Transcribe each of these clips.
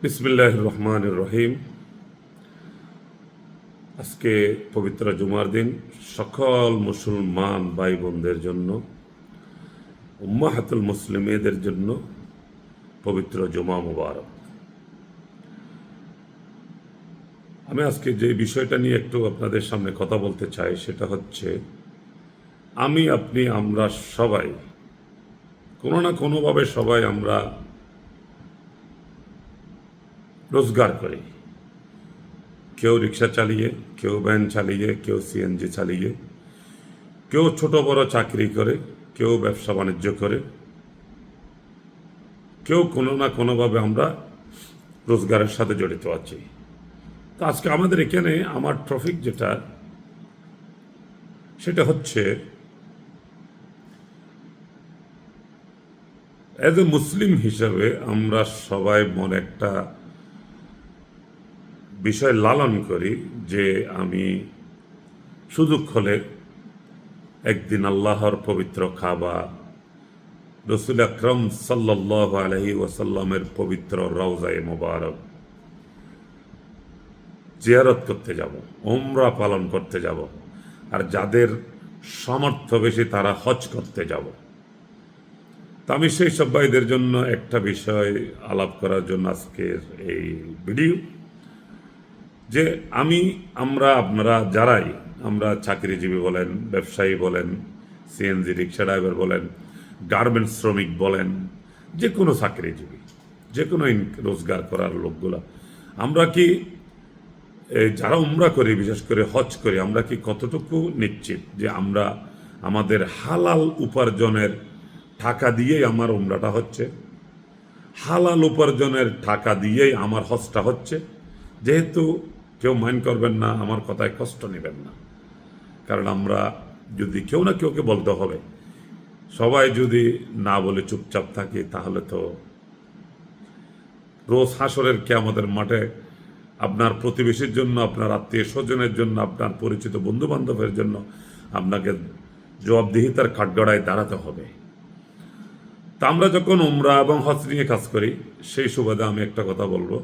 বিসমিল্লাহির রহমানির রহিম। আজকে পবিত্র জুমার দিন। সকল মুসলমান ভাই বোনদের জন্য, উম্মাহাতুল মুসলিমেদের জন্য পবিত্র জুমা মুবারক। আমি আজকে যে বিষয়টা নিয়ে একটু আপনাদের সামনে কথা বলতে চাই সেটা হচ্ছে, আমি আপনি আমরা সবাই কোনো না কোনোভাবে সবাই আমরা রোজগার করি। কেউ রিক্সা চালিয়ে, কেউ ভ্যান চালিয়ে, কেউ সিএনজি চালিয়ে, কেউ ছোট বড় চাকরি করে, কেউ ব্যবসা বাণিজ্য করে, কেউ কোনো না কোনোভাবে আমরা রোজগারের সাথে জড়িত আছি। তো আজকে আমাদের এখানে আমার টপিক যেটা, সেটা হচ্ছে অ্যাজ এ মুসলিম হিসাবে আমরা সবাই মনে একটা বিষয় লালন করি যে আমি সুযোগ হলে একদিন আল্লাহর পবিত্র কাবা, রসুল আকরম সাল্লাল্লাহু আলাইহি ওয়াসাল্লামের পবিত্র রওজায়ে মোবারক জিয়ারত করতে যাব, উমরা পালন করতে যাব, আর যাদের সামর্থ্য বেশি তারা হজ করতে যাব। তা আমি সেই সব ভাইদের জন্য একটা বিষয় আলাপ করার জন্য আজকের এই ভিডিও, যে আপনারা যারাই, আমরা চাকরিজীবী বলেন, ব্যবসায়ী বলেন, সিএনজি রিক্সা ড্রাইভার বলেন, গার্মেন্টস শ্রমিক বলেন, যে কোনো চাকরিজীবী, যে কোনো রোজগার করার লোকগুলা, আমরা কি যারা উমরা করি, বিশেষ করে হজ করি, আমরা কি কতটুকু নিশ্চিত যে আমরা আমাদের হালাল উপার্জনের টাকা দিয়েই আমার উমরাটা হচ্ছে, হালাল উপার্জনের টাকা দিয়েই আমার হজটা হচ্ছে? যেহেতু কেউ মাইন্ড করবেন না, আমার কথায় কষ্ট নেবেন না, কারণ আমরা যদি কেউ না কেউকে বলতে হবে, সবাই যদি না বলে চুপচাপ থাকি তাহলে তো রোজ হাসরের কিয়ামতের মাঠে আপনার প্রতিবেশীর জন্য, আপনার আত্মীয় স্বজনের জন্য, আপনার পরিচিত বন্ধু বান্ধবের জন্য আপনাকে জবাবদিহিতার কাঠগড়ায় দাঁড়াতে হবে। তা আমরা যখন উমরা এবং হজ নিয়ে কাজ করি, সেই সুবাদে আমি একটা কথা বলবো।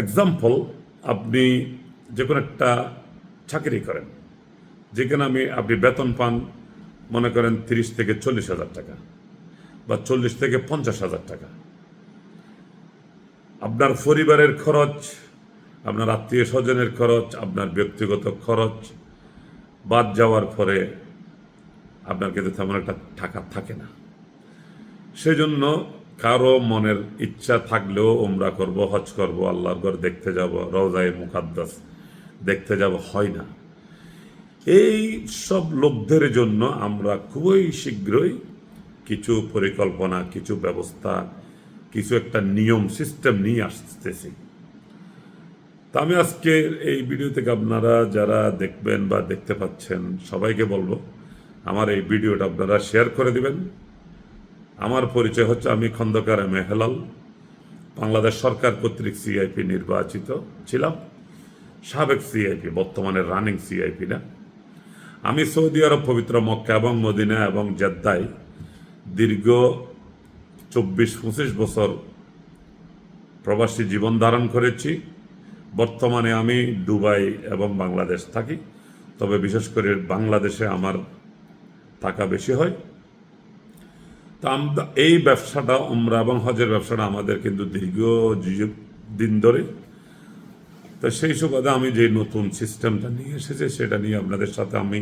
এক্সাম্পল, আপনি যে কোনো একটা চাকরি করেন, যেখানে আপনি বেতন পান মনে করেন 30 থেকে 40,000 টাকা বা 40 থেকে 50,000 টাকা। আপনার পরিবারের খরচ, আপনার আত্মীয় স্বজনের খরচ, আপনার ব্যক্তিগত খরচ বাদ যাওয়ার পরে আপনার কিন্তু তেমন একটা টাকা থাকে না। সেজন্য কারো মনের ইচ্ছা থাকলেও উমরা করব, হজ করব, আল্লাহর ঘর দেখতে যাব, রওজায়ে মুকাদ্দাস দেখতে যাব, হয় না। এই সব লোকদের জন্য আমরা খুবই শীঘ্রই কিছু পরিকল্পনা, কিছু ব্যবস্থা, কিছু একটা নিয়ম সিস্টেম নিয়ে আসতেছি। তা আমি আজকে এই ভিডিও থেকে আপনারা যারা দেখবেন বা দেখতে পাচ্ছেন, সবাইকে বলবো আমার এই ভিডিওটা আপনারা শেয়ার করে দিবেন। আমার পরিচয় হচ্ছে, আমি খন্দকার এম এ হেলাল, বাংলাদেশ সরকার কর্তৃক সিআইপি নির্বাচিত ছিলাম, সাবেক সিআইপি, বর্তমানে রানিং সিআইপি না। আমি সৌদি আরব পবিত্র মক্কা এবং মদিনা এবং জেদ্দায় দীর্ঘ 24-25 বছর প্রবাসী জীবন ধারণ করেছি। বর্তমানে আমি দুবাই এবং বাংলাদেশ থাকি, তবে বিশেষ করে বাংলাদেশে আমার টাকা বেশি হয়। তা এই ব্যবসাটা, উমরা এবং হজের ব্যবসাটা আমাদের কিন্তু দীর্ঘ দিন ধরে। তো সেই সুবাদে আমি যে নতুন সিস্টেমটা নিয়ে এসেছি সেটা নিয়ে আপনাদের সাথে আমি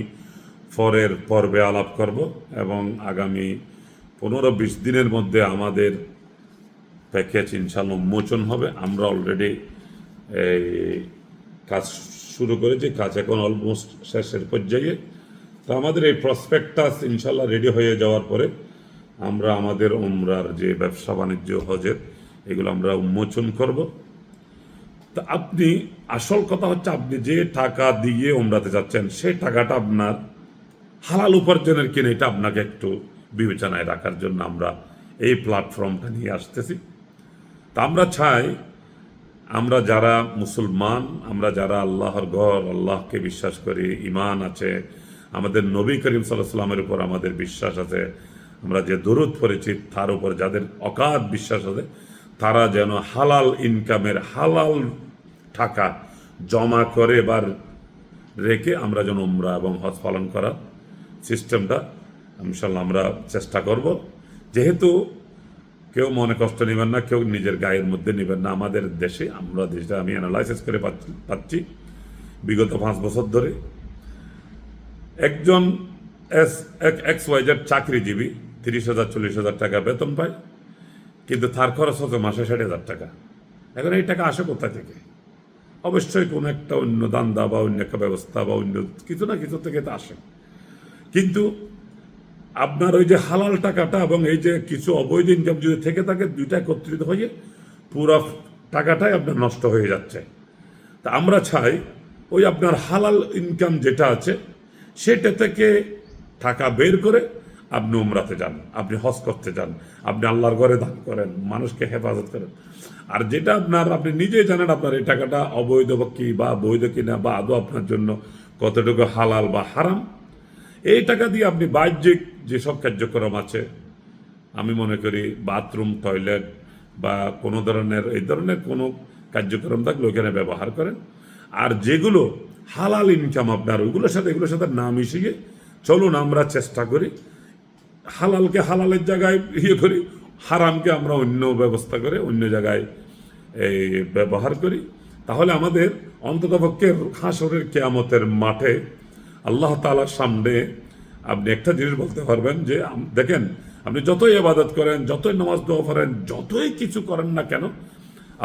পরের পর্বে আলাপ করব, এবং আগামী 15-20 দিনের মধ্যে আমাদের প্যাকেজ ইনশাল্লাহ উন্মোচন হবে। আমরা অলরেডি এই কাজ শুরু করেছি, কাজ এখন অলমোস্ট শেষের পর্যায়ে। তো আমাদের এই প্রসপেক্টাস ইনশাল্লাহ রেডি হয়ে যাওয়ার পরে আমরা আমাদের উমরার যে ব্যবসা বাণিজ্য, হজের, এগুলো আমরা উন্মোচন করব। তা আপনি, আসল কথা হচ্ছে, আপনি যে টাকা দিয়ে উমরাতে যাচ্ছেন সেই টাকাটা আপনার হালাল উপার্জনের কিনা, এটা আপনাকে একটু বিবেচনায় রাখার জন্য আমরা এই প্ল্যাটফর্মটা নিয়ে আসতেছি। তা আমরা চাই, আমরা যারা মুসলমান, আমরা যারা আল্লাহর ঘর, আল্লাহকে বিশ্বাস করি, ইমান আছে, আমাদের নবী করিম সাল্লাল্লাহু আলাইহি ওয়াসাল্লামের উপর আমাদের বিশ্বাস আছে, আমরা যে দরুদ পড়েছি তার উপর যাদের অগাধ বিশ্বাস আছে, তারা যেন হালাল ইনকামের হালাল টাকা জমা করে বা রেখে আমরা যেন উমরা এবং হজ পালন করার সিস্টেমটা ইনশাল্লাহ আমরা চেষ্টা করব। যেহেতু কেউ মনে কষ্ট নেবেন না, কেউ নিজের গায়ের মধ্যে নেবেন না। আমাদের দেশে আমরা যেটা আমি অ্যানালাইসিস করে পাচ্ছি বিগত 5 বছর ধরে একজন XYZ চাকরিজীবী 30,000 40,000 টাকা বেতন পায়, কিন্তু তার খরচ হচ্ছে মাসে 60,000 টাকা। এখন এই টাকা আসে কোথা থেকে? অবশ্যই কোনো একটা অন্য দান্দা বা অন্য একটা ব্যবস্থা বা অন্য কিছু না কিছু থেকে তো আসে। কিন্তু আপনার ওই যে হালাল টাকাটা এবং এই যে কিছু অবৈধ ইনকাম যদি থেকে থাকে, দুইটা একত্রিত হয়ে পুরো টাকাটাই আপনার নষ্ট হয়ে যাচ্ছে। তা আমরা চাই ওই আপনার হালাল ইনকাম যেটা আছে সেটা থেকে টাকা বের করে আপনি উমরাতে যান, আপনি হজ করতে যান, আপনি আল্লাহর ঘরে দান করেন, মানুষকে হেফাজত করেন। আর যেটা আপনার আপনি নিজেই জানেন আপনার এই টাকাটা অবৈধ কি বা বৈধ কিনা বা আদৌ আপনার জন্য কতটুকু হালাল বা হারাম, এই টাকা দিয়ে আপনি বাহ্যিক যেসব কার্যক্রম আছে, আমি মনে করি বাথরুম, টয়লেট বা কোনো ধরনের এই ধরনের কোনো কার্যক্রম থাকলে ওইখানে ব্যবহার করেন। আর যেগুলো হালাল ইনকাম আপনার ওইগুলোর সাথে না মিশিয়ে চলুন আমরা চেষ্টা করি হালালকে হালালের জায়গায় করি, হারামকে আমরা অন্য ব্যবস্থা করে অন্য জায়গায় এই ব্যবহার করি। তাহলে আমাদের অন্ততপক্ষে হাসরের কিয়ামতের মাঠে আল্লাহ তাআলার সামনে আপনি একটা জিনিস বলতে পারবেন যে দেখেন, আপনি যতই ইবাদত করেন, যতই নামাজ দোয়া করেন, যতই কিছু করেন না কেন,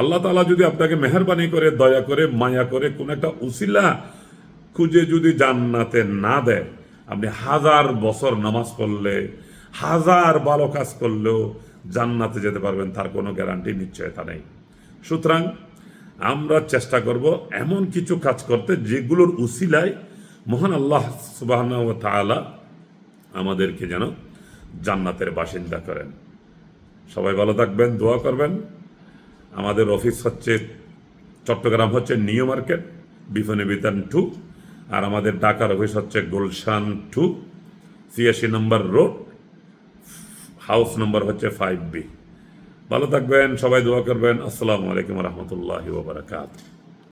আল্লাহ তাআলা যদি আপনাকে মেহেরবানি করে, দয়া করে, মায়া করে কোন একটা উসিলা খুঁজে যদি জান্নাতে না দেয়, আপনি 1000 বছর নামাজ পড়লে, 1000 ভালো কাজ করলেও জান্নাতে যেতে পারবেন তার কোনো গ্যারান্টি, নিশ্চয়তা নেই। সুতরাং আমরা চেষ্টা করব এমন কিছু কাজ করতে যেগুলোর উসিলায় মহান আল্লাহ সুবহানাহু ওয়া তাআলা আমাদেরকে যেন জান্নাতের বাসিন্দা করেন। সবাই ভালো থাকবেন, দোয়া করবেন। আমাদের অফিস হচ্ছে চট্টগ্রাম হচ্ছে নিউ মার্কেট, বিপণী বিতান 2, আর আমাদের ঢাকার অফিস হচ্ছে গুলশান 2, 86 নম্বর রোড, হাউস নম্বর হচ্ছে 5B। ভালো থাকবেন, সবাই দোয়া করবেন। আসসালামু আলাইকুম ওয়া রাহমাতুল্লাহি ওয়া বারাকাতুহু।